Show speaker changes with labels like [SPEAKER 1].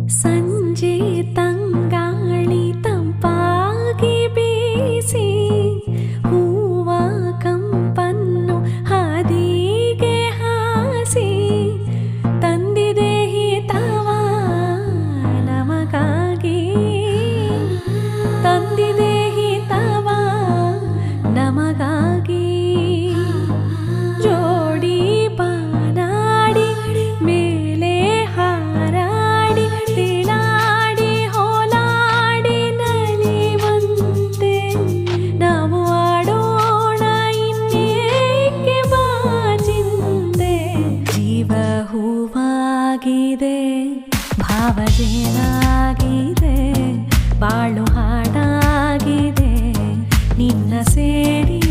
[SPEAKER 1] ಸಂಜೆ ತಂಗಾಳಿ ತಂಪಾಗಿ ಬೀಸಿ ಹೂವ ಕಂಪನ್ನು ಹಾದಿಗೆ ಹಾಸಿ ತಂದಿದೆ ಹಿತವ ನಮಗಾಗಿ, ತಂದಿದೆ ಹಿತವ ನಮಗಾಗಿ. ಜೋಡಿ ಬಾನಾಡಿ ಮೇಲೆ ಹಾರಾಡಿ ತಿಳಾಡಿ ಹೋಲಾಡಿ ನಲಿವಂತೆ ನಾವು ಆಡೋಣ ಇನ್ನೇಕೆ ಬಾಚಿಂದೆ. ಜೀವ ಹೂವಾಗಿದೆ, ಭಾವ ಜೇನಾಗಿದೆ, ಬಾಳು ಹಾಡಾಗಿದೆ ನಿನ್ನ ಸೇರಿ